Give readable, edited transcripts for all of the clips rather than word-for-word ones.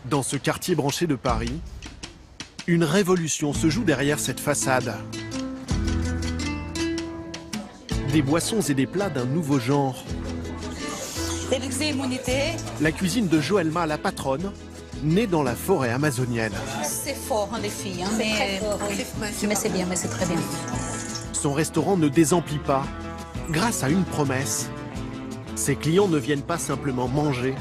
Dans ce quartier branché de Paris, une révolution se joue derrière cette façade. Des boissons et des plats d'un nouveau genre. La cuisine de Joelma, la patronne, née dans la forêt amazonienne. C'est fort, hein, les filles, hein, mais c'est bien, mais c'est très bien. Son restaurant ne désemplit pas, grâce à une promesse. Ses clients ne viennent pas simplement manger.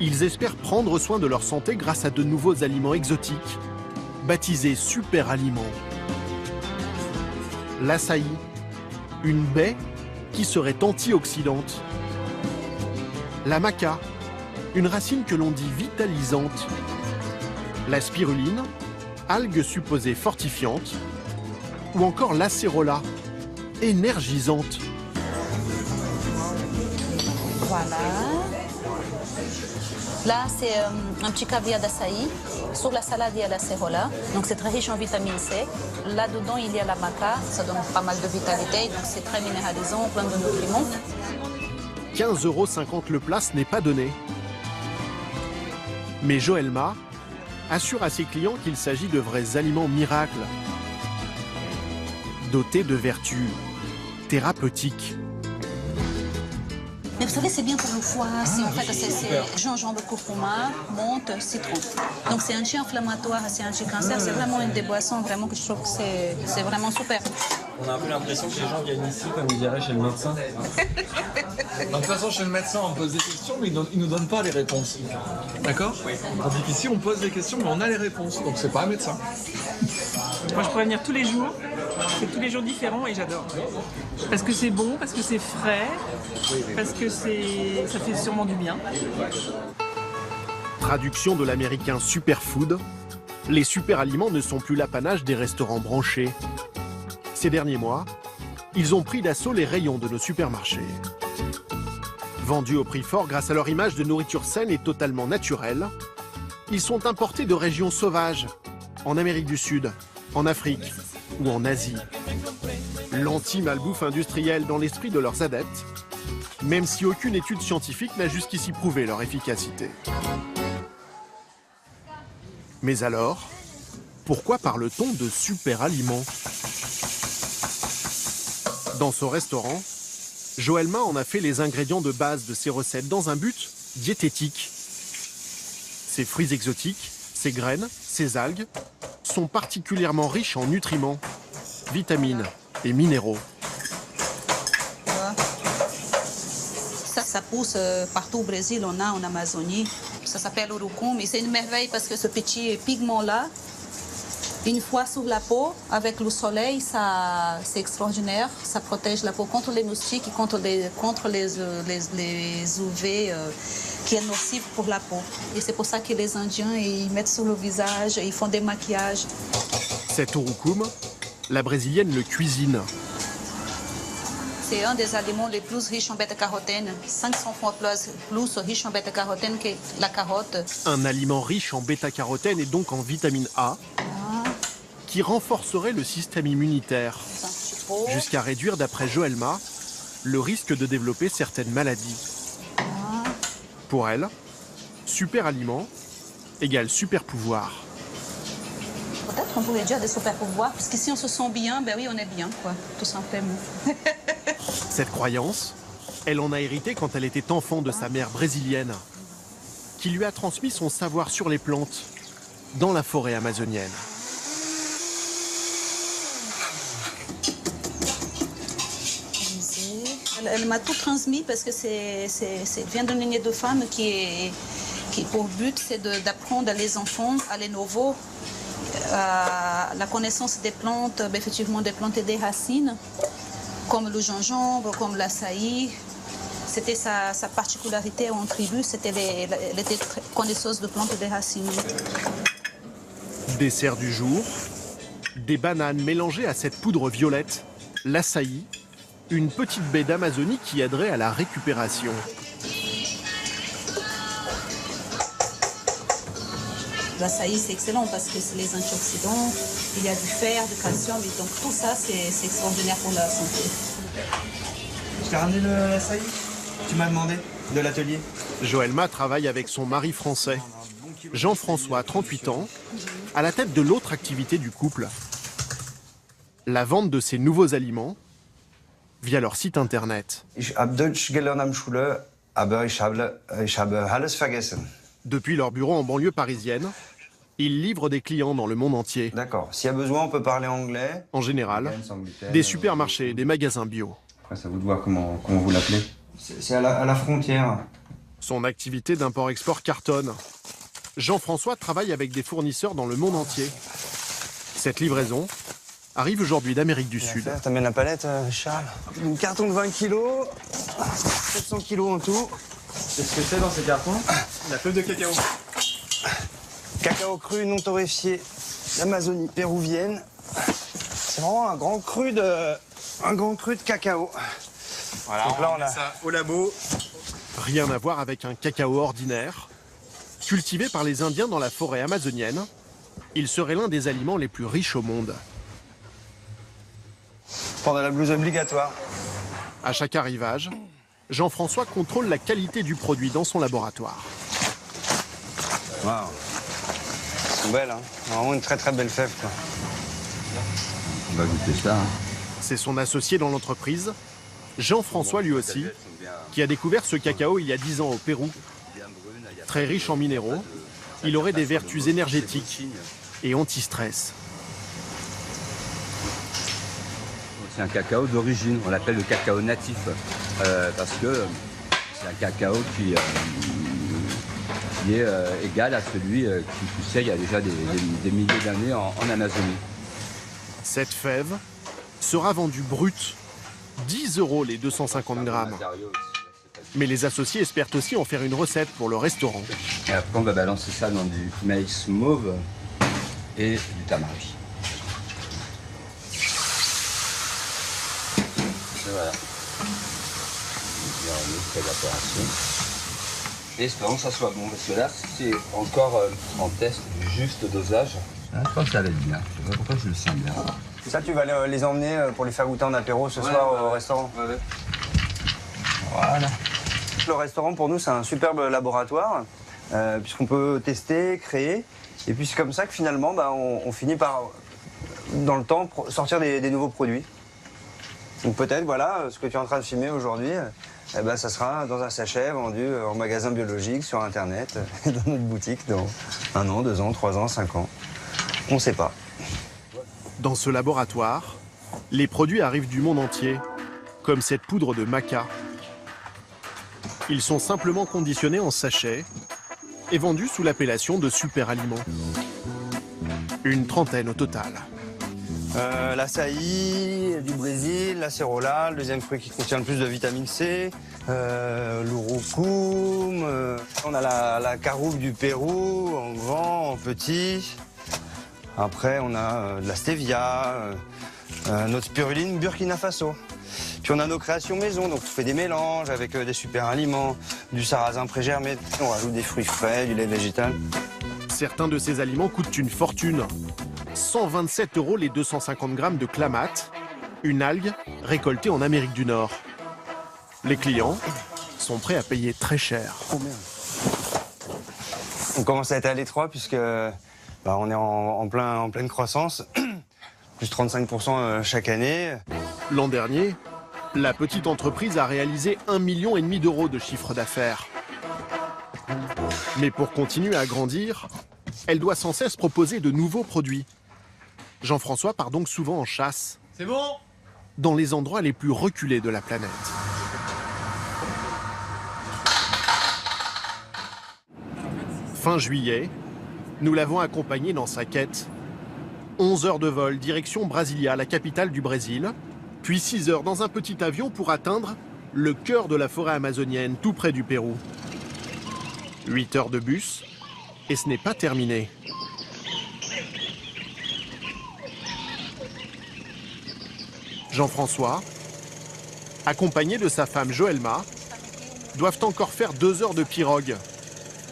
Ils espèrent prendre soin de leur santé grâce à de nouveaux aliments exotiques, baptisés super aliments. L'açaï, une baie qui serait antioxydante. La maca, une racine que l'on dit vitalisante. La spiruline, algue supposée fortifiante. Ou encore l'acérola, énergisante. Voilà. Là, c'est un petit caviar d'açaï. Sur la salade, il y a l'acérola. Donc, c'est très riche en vitamine C. Là-dedans, il y a la maca. Ça donne pas mal de vitalité. Donc, c'est très minéralisant, plein de nutriments. 15,50 € le plat, ce n'est pas donné. Mais Joelma assure à ses clients qu'il s'agit de vrais aliments miracles, dotés de vertus thérapeutiques. Mais vous savez, c'est bien pour le foie. En fait, c'est gingembre, curcuma, menthe, citron. Donc, c'est anti-inflammatoire, c'est anti-cancer. C'est vraiment une des boissons vraiment que je trouve que c'est vraiment super. On a un peu l'impression que les gens viennent ici, comme ils diraient chez le médecin. De toute façon, chez le médecin, on pose des questions, mais il ne nous donne pas les réponses. D'accord? Oui. Tandis qu'ici, on pose des questions, mais on a les réponses. Donc, c'est pas un médecin. Moi, je pourrais venir tous les jours. C'est tous les jours différents et j'adore. Parce que c'est bon, parce que c'est frais, parce que ça fait sûrement du bien. Traduction de l'américain superfood, les super-aliments ne sont plus l'apanage des restaurants branchés. Ces derniers mois, ils ont pris d'assaut les rayons de nos supermarchés. Vendus au prix fort grâce à leur image de nourriture saine et totalement naturelle, ils sont importés de régions sauvages, en Amérique du Sud, en Afrique ou en Asie. L'anti-malbouffe industrielle dans l'esprit de leurs adeptes, même si aucune étude scientifique n'a jusqu'ici prouvé leur efficacité. Mais alors, pourquoi parle-t-on de super-aliments ? Dans son restaurant, Joelma en a fait les ingrédients de base de ses recettes dans un but diététique. Ses fruits exotiques, ses graines, ses algues sont particulièrement riches en nutriments, vitamines et minéraux. Ça pousse partout au Brésil, on a en Amazonie. Ça s'appelle urucum et c'est une merveille parce que ce petit pigment-là, une fois sur la peau, avec le soleil, c'est extraordinaire. Ça protège la peau contre les moustiques et contre les UV qui est nocif pour la peau. Et c'est pour ça que les Indiens, ils mettent sur le visage, ils font des maquillages. Cet urucum, la brésilienne le cuisine. C'est un des aliments les plus riches en bêta-carotène. 500 fois plus riche en bêta-carotène que la carotte. Un aliment riche en bêta-carotène et donc en vitamine A, qui renforcerait le système immunitaire, jusqu'à réduire, d'après Joelma, le risque de développer certaines maladies. Pour elle, super aliment égale super pouvoir. Peut-être on pourrait dire des super pouvoirs, parce que si on se sent bien, ben oui, on est bien, quoi, tout simplement. Cette croyance, elle en a hérité quand elle était enfant de sa mère brésilienne, qui lui a transmis son savoir sur les plantes dans la forêt amazonienne. Elle m'a tout transmis parce que c'est vient d'une lignée de femmes qui pour but, c'est d'apprendre les enfants, à les nouveaux, la connaissance des plantes, effectivement des plantes et des racines, comme le gingembre, comme l'açaï. C'était sa particularité en tribu, elle était connaisseuse de plantes et des racines. Dessert du jour, des bananes mélangées à cette poudre violette, l'açaï, une petite baie d'Amazonie qui aiderait à la récupération. L'açaï, c'est excellent parce que c'est les antioxydants, il y a du fer, du calcium, et donc tout ça, c'est extraordinaire pour la santé. Je t'ai ramené l'açaï? Tu m'as demandé, de l'atelier. Joelma travaille avec son mari français. Jean-François, 38 ans, à la tête de l'autre activité du couple, la vente de ces nouveaux aliments via leur site internet. Ich habe Deutsch gelernt am Schule, aber ich habe alles vergessen. Depuis leur bureau en banlieue parisienne, ils livrent des clients dans le monde entier. D'accord. S'il y a besoin, on peut parler anglais. En général, des supermarchés, des magasins bio. Après, c'est à vous de voir comment vous l'appelez. C'est à la frontière. Son activité d'import-export cartonne. Jean-François travaille avec des fournisseurs dans le monde entier. Cette livraison arrive aujourd'hui d'Amérique du Sud. T'amènes la palette, Charles. Un carton de 20 kilos, 700 kilos en tout. Qu'est-ce que c'est dans ces cartons? La feuille de cacao. Cacao cru non torréfié d'Amazonie péruvienne. C'est vraiment un grand cru de cacao. Voilà, donc là on a ça au labo. Rien à voir avec un cacao ordinaire. Cultivé par les Indiens dans la forêt amazonienne, il serait l'un des aliments les plus riches au monde. pendant la blouse obligatoire. À chaque arrivage, Jean-François contrôle la qualité du produit dans son laboratoire. Waouh. Elles sont belles, hein. Vraiment une très très belle fève, quoi. On va goûter ça. Hein. C'est son associé dans l'entreprise, Jean-François lui aussi, qui a découvert ce cacao il y a 10 ans au Pérou. Très riche en minéraux, il aurait des vertus énergétiques et anti-stress. C'est un cacao d'origine, on l'appelle le cacao natif, parce que c'est un cacao qui est égal à celui qui poussait il y a déjà des milliers d'années en Amazonie. Cette fève sera vendue brute, 10 € les 250 grammes. Mais les associés espèrent aussi en faire une recette pour le restaurant. Et après on va balancer ça dans du maïs mauve et du tamari. Et voilà. On fait l'évaporation. Et espérons que ça soit bon, parce que là c'est encore en test du juste dosage. Je crois que ça va être bien, je sais pas pourquoi je le sens bien. Ça, tu vas les emmener pour les faire goûter en apéro ce soir au restaurant. Ouais. Voilà. Le restaurant, pour nous, c'est un superbe laboratoire, puisqu'on peut tester, créer. Et puis c'est comme ça que finalement, on finit par, dans le temps, sortir des nouveaux produits. Donc peut-être, voilà, ce que tu es en train de filmer aujourd'hui, ça sera dans un sachet vendu en magasin biologique, sur Internet, dans notre boutique dans 1 an, 2 ans, 3 ans, 5 ans. On ne sait pas. Dans ce laboratoire, les produits arrivent du monde entier, comme cette poudre de maca. Ils sont simplement conditionnés en sachets et vendus sous l'appellation de super aliments. Une trentaine au total. L'açaï du Brésil, l'acérola, le deuxième fruit qui contient le plus de vitamine C, l'urucum, on a la caroube du Pérou, en grand, en petit. Après, on a de la stevia, notre spiruline Burkina Faso. Puis on a nos créations maison, donc on fait des mélanges avec des super aliments, du sarrasin pré-germé, on rajoute des fruits frais, du lait végétal. Certains de ces aliments coûtent une fortune. 127 € les 250 grammes de clamate, une algue récoltée en Amérique du Nord. Les clients sont prêts à payer très cher. On commence à être à l'étroit puisque on est en pleine croissance, plus 35% chaque année. L'an dernier, la petite entreprise a réalisé 1,5 million d'euros de chiffre d'affaires. Mais pour continuer à grandir, elle doit sans cesse proposer de nouveaux produits. Jean-François part donc souvent en chasse. C'est bon? Dans les endroits les plus reculés de la planète. Fin juillet, nous l'avons accompagné dans sa quête. 11 heures de vol, direction Brasilia, la capitale du Brésil, puis 6 heures dans un petit avion pour atteindre le cœur de la forêt amazonienne, tout près du Pérou. 8 heures de bus, et ce n'est pas terminé. Jean-François, accompagné de sa femme Joelma, doivent encore faire 2 heures de pirogue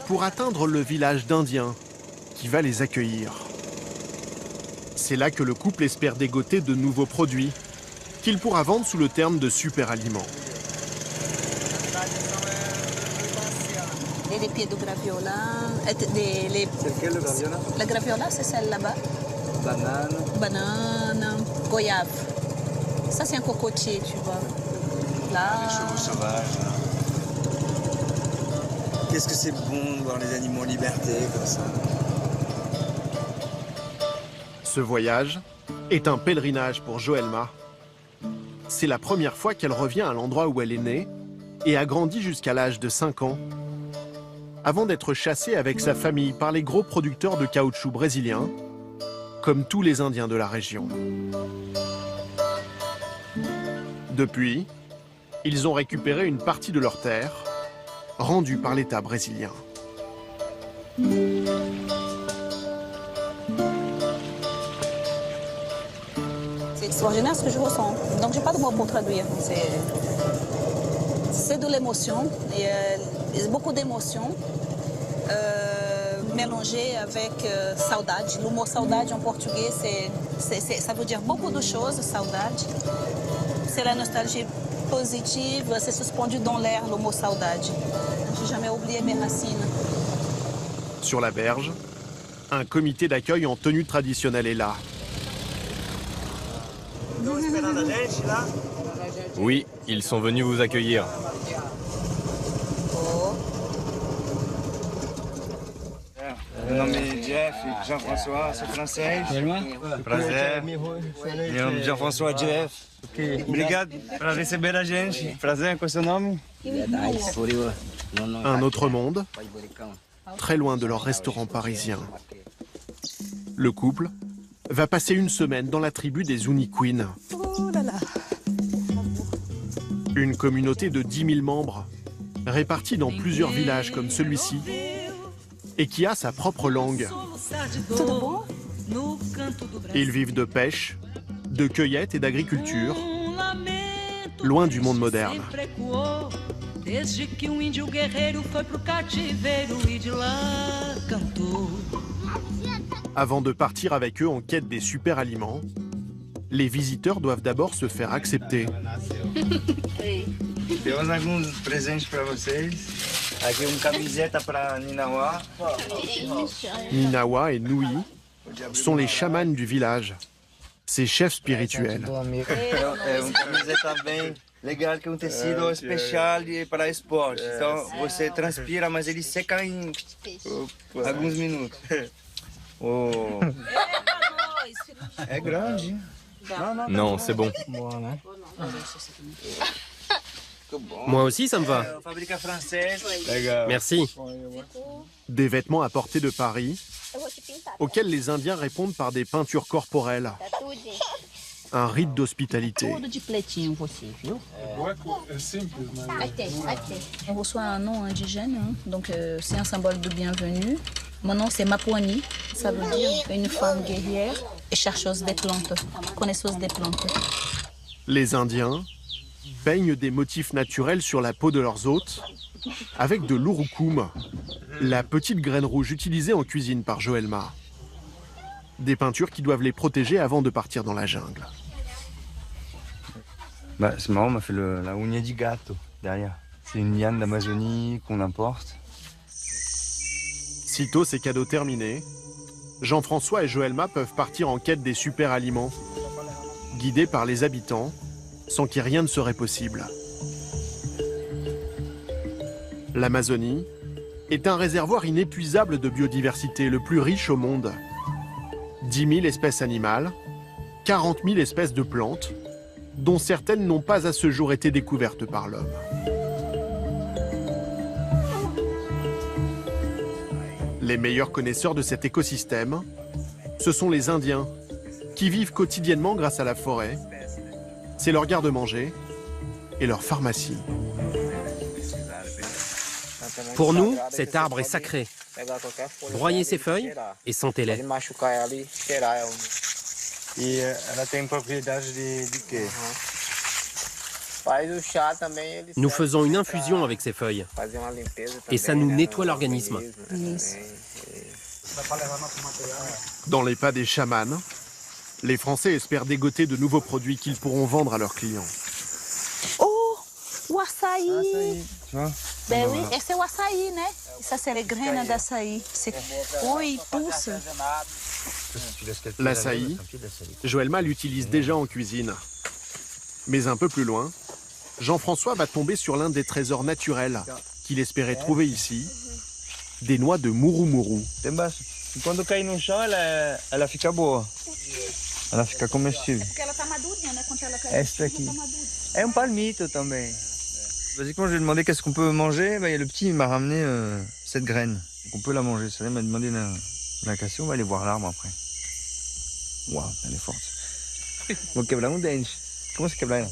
pour atteindre le village d'Indiens qui va les accueillir. C'est là que le couple espère dégoter de nouveaux produits qu'il pourra vendre sous le terme de super aliments. et des pieds de graviola. C'est lequel le graviola? La graviola, c'est celle là-bas. Banane. Banane, goyave. Ça, c'est un cocotier, tu vois. Là. Les chevaux sauvages. Qu'est-ce que c'est bon de voir les animaux en liberté comme ça. Ce voyage est un pèlerinage pour Joelma. C'est la première fois qu'elle revient à l'endroit où elle est née et a grandi jusqu'à l'âge de 5 ans, avant d'être chassée avec sa famille par les gros producteurs de caoutchouc brésiliens, comme tous les Indiens de la région. Depuis, ils ont récupéré une partie de leurs terres, rendue par l'État brésilien. C'est extraordinaire ce que je ressens. Donc, j'ai pas de mots pour traduire. C'est de l'émotion, et beaucoup d'émotions mélangées avec saudade. Le mot saudade en portugais, ça veut dire beaucoup de choses, saudade. C'est la nostalgie positive, c'est suspendu dans l'air le mot saudade. J'ai jamais oublié mes racines. Sur la berge, un comité d'accueil en tenue traditionnelle est là. Oui, ils sont venus vous accueillir. Meu nome é Jeff, Jean-François, sou francês. Prazer. Meu nome é Jean-François Jeff. Obrigado por receber a gente. Prazer, qual é o seu nome? Un autre monde, très loin de leur restaurant parisien. Le couple va passer une semaine dans la tribu des Uniqueen. Une communauté de 10 000 membres, répartie dans plusieurs villages comme celui-ci, et qui a sa propre langue. Ils vivent de pêche, de cueillette et d'agriculture, loin du monde moderne. Avant de partir avec eux en quête des super aliments, les visiteurs doivent d'abord se faire accepter. Temos alguns presentes para vocês. Aqui camiseta para Ninawa. Ninawa et Nui sont les chamans du village, ses chefs spirituels. Camiseta bem legal, que tecido especial para esporte. Então você transpira, mas ele seca em alguns minutos. Oh. É grande. Non, c'est bon. Moi aussi, ça me va. Fabrica francês. Merci. Des vêtements apportés de Paris, auxquels les Indiens répondent par des peintures corporelles. Un rite d'hospitalité. On reçoit un nom indigène, hein, donc c'est un symbole de bienvenue. Mon nom c'est Mapuani, ça veut dire une femme guerrière et chercheuse des plantes, connaisseuse des plantes. Les Indiens peignent des motifs naturels sur la peau de leurs hôtes avec de l'urucum, la petite graine rouge utilisée en cuisine par Joelma. Des peintures qui doivent les protéger avant de partir dans la jungle. Bah, c'est marrant, on m'a fait la uña di gato derrière. C'est une liane d'Amazonie qu'on importe. Sitôt ces cadeaux terminés, Jean-François et Joelma peuvent partir en quête des super aliments, guidés par les habitants, sans qui rien ne serait possible. L'Amazonie est un réservoir inépuisable de biodiversité, le plus riche au monde. 10 000 espèces animales, 40 000 espèces de plantes, dont certaines n'ont pas à ce jour été découvertes par l'homme. Les meilleurs connaisseurs de cet écosystème, ce sont les Indiens, qui vivent quotidiennement grâce à la forêt. C'est leur garde-manger et leur pharmacie. Pour nous, cet arbre est sacré. Broyez ses feuilles et sentez-les. E ela tem propriedade de quê? Nous faisons une infusion avec ces feuilles et ça nous nettoie l'organisme. Dans les pas des chamans, les Français espèrent dégoter de nouveaux produits qu'ils pourront vendre à leurs clients. Oh, o açaí! Tu vois? Ben oui, Voilà. et c'est o açaí, né? Ça, c'est les graines d'açaï. C'est où il pousse. L'açaï, Joëlma l'utilise déjà en cuisine. Mais un peu plus loin, Jean-François va tomber sur l'un des trésors naturels qu'il espérait trouver ici, des noix de muru-muru. Tem bastante. E quando cair no chão, ela fica boa. Ela fica comestível. Porque ela tá madurinha, né? Quando ela Essa aqui. É un palmito também. Basiquement, je lui ai demandé qu'est-ce qu'on peut manger. Bah, le petit il m'a ramené cette graine. Donc on peut la manger. Ça, il m'a demandé la question. On va aller voir l'arbre après. Waouh, elle est forte. Vou quebrar um dente. Comment c'est quebrar là?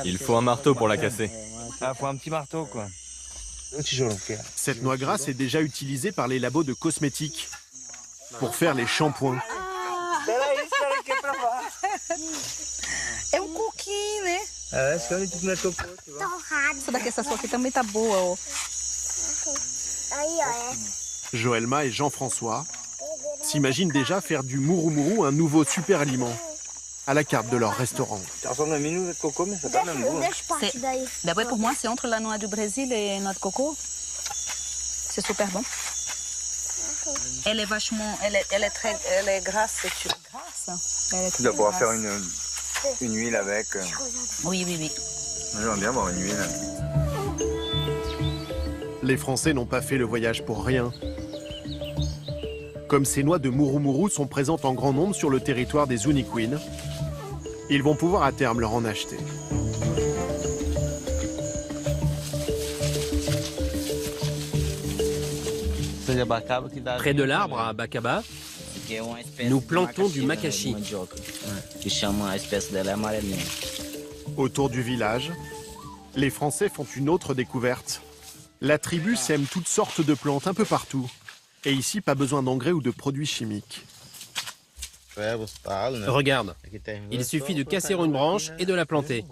Il faut un marteau pour la casser. Ah, faut un petit marteau quoi. Cette noix grasse est déjà utilisée par les labos de cosmétiques pour faire les shampoings. É coquinho, né? Essa que tu não tocou. Essa daqui, essa sua aqui também tá boa, ó. Joëlma et Jean-François s'imaginent déjà faire du muru-muru un nouveau super aliment à la carte de leur restaurant. Ça ressemble à un minou de coco, mais c'est pas même goût. D'abord, pour moi, c'est entre la noix du Brésil et la noix de coco. C'est super bon. Elle est vachement... Elle est grasse. C'est grasse. Elle est Tu dois très pouvoir grasse. faire une huile avec. Oui, oui, oui. J'aimerais bien avoir une huile. Les Français n'ont pas fait le voyage pour rien. Comme ces noix de muru-muru sont présentes en grand nombre sur le territoire des Zuniquin, ils vont pouvoir à terme leur en acheter. Près de l'arbre à Bacaba, nous plantons du macaxi. Autour du village, les Français font une autre découverte. La tribu sème toutes sortes de plantes un peu partout. Et ici, pas besoin d'engrais ou de produits chimiques. Regarde, il suffit de casser une branche et de la planter.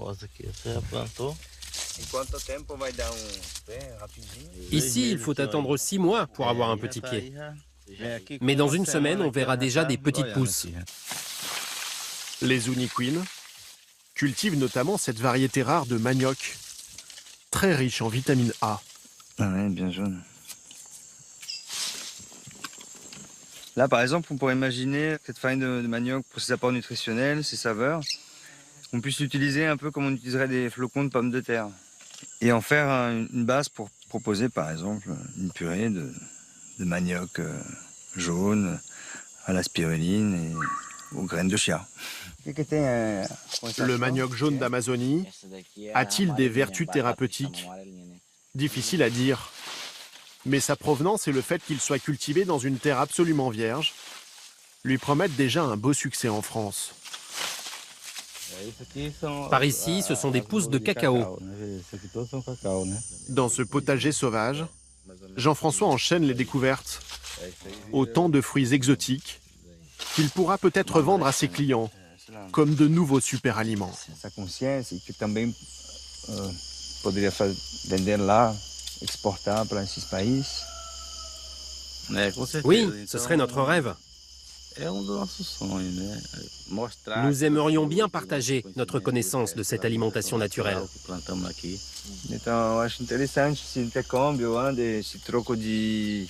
Ici, il faut attendre 6 mois pour avoir un petit pied. Mais dans une semaine, on verra déjà des petites pousses. Les Zuniquin cultivent notamment cette variété rare de manioc, très riche en vitamine A. Ah ouais, bien jaune. Là, par exemple, on pourrait imaginer cette farine de manioc pour ses apports nutritionnels, ses saveurs. On puisse l'utiliser un peu comme on utiliserait des flocons de pommes de terre. Et en faire une base pour proposer, par exemple, une purée de manioc jaune à la spiruline et aux graines de chia. Le manioc jaune d'Amazonie a-t-il des vertus thérapeutiques? Difficile à dire. Mais sa provenance et le fait qu'il soit cultivé dans une terre absolument vierge lui promettent déjà un beau succès en France. Par ici, ce sont des pousses de cacao. Dans ce potager sauvage, Jean-François enchaîne les découvertes. Autant de fruits exotiques qu'il pourra peut-être vendre à ses clients comme de nouveaux super aliments. Sa consciência e que também poderia vender lá, exportar para esses países. Oui, ce serait notre rêve. Nous aimerions bien partager notre connaissance de cette alimentation naturelle. Então, eu acho interessante esse intercâmbio, esse troco de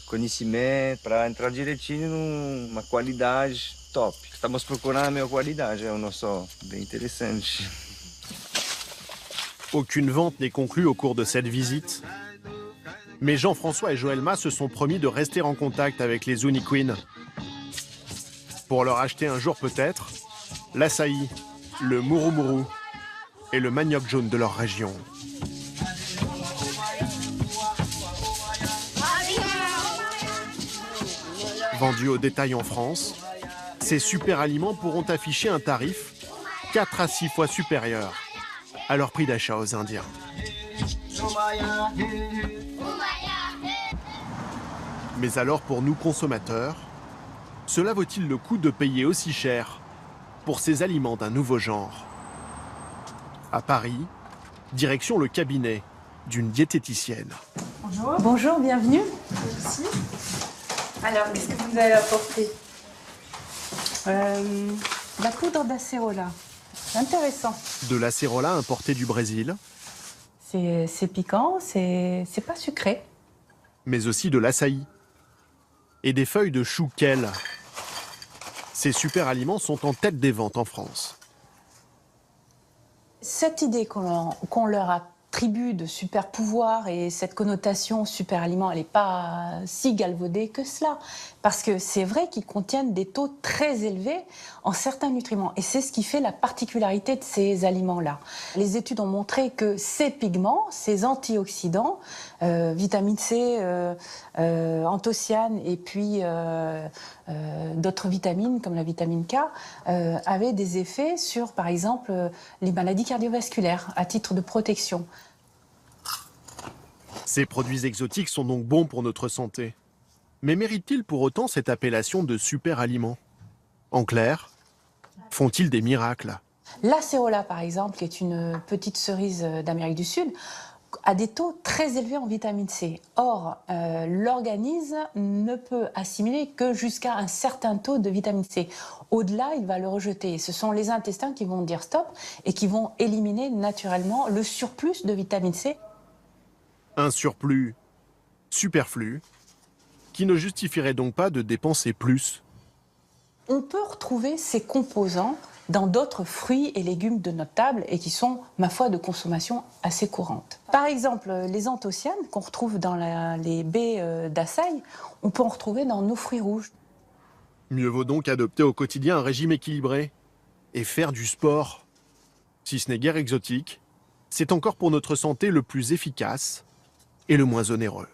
conhecimento para entrar direitinho numa qualidade top. Estamos procurando a melhor qualidade, não só bem interessante. Aucune vente n'est conclue au cours de cette visite. Mais Jean-François et Joëlma se sont promis de rester en contact avec les Zuniquin pour leur acheter un jour peut-être l'açaï, le muru-muru et le manioc jaune de leur région. Vendus au détail en France, ces super aliments pourront afficher un tarif 4 à 6 fois supérieur à leur prix d'achat aux Indiens. Mais alors pour nous consommateurs, cela vaut-il le coup de payer aussi cher pour ces aliments d'un nouveau genre? À Paris, direction le cabinet d'une diététicienne. Bonjour. Bonjour, bienvenue. Merci. Alors, qu'est-ce que vous avez apporté? La poudre d'acérola. Intéressant. De l'acérola importé du Brésil, C'est piquant, c'est pas sucré. Mais aussi de l'açaï et des feuilles de chou kale. Ces super aliments sont en tête des ventes en France. Cette idée qu'on leur attribue de super pouvoir et cette connotation super aliment, elle n'est pas si galvaudée que cela. Parce que c'est vrai qu'ils contiennent des taux très élevés en certains nutriments. Et c'est ce qui fait la particularité de ces aliments-là. Les études ont montré que ces pigments, ces antioxydants, vitamine C, anthocyanes et puis d'autres vitamines comme la vitamine K, avaient des effets sur, par exemple, les maladies cardiovasculaires à titre de protection. Ces produits exotiques sont donc bons pour notre santé. Mais méritent-ils pour autant cette appellation de super aliment? En clair, font-ils des miracles? L'acérola, par exemple, qui est une petite cerise d'Amérique du Sud, a des taux très élevés en vitamine C. Or, l'organisme ne peut assimiler que jusqu'à un certain taux de vitamine C. Au-delà, il va le rejeter. Ce sont les intestins qui vont dire stop et qui vont éliminer naturellement le surplus de vitamine C. Un surplus superflu qui ne justifierait donc pas de dépenser plus. On peut retrouver ces composants dans d'autres fruits et légumes de notre table et qui sont, ma foi, de consommation assez courante. Par exemple, les anthocyanes qu'on retrouve dans les baies d'açaï, on peut en retrouver dans nos fruits rouges. Mieux vaut donc adopter au quotidien un régime équilibré et faire du sport. Si ce n'est guère exotique, c'est encore pour notre santé le plus efficace et le moins onéreux.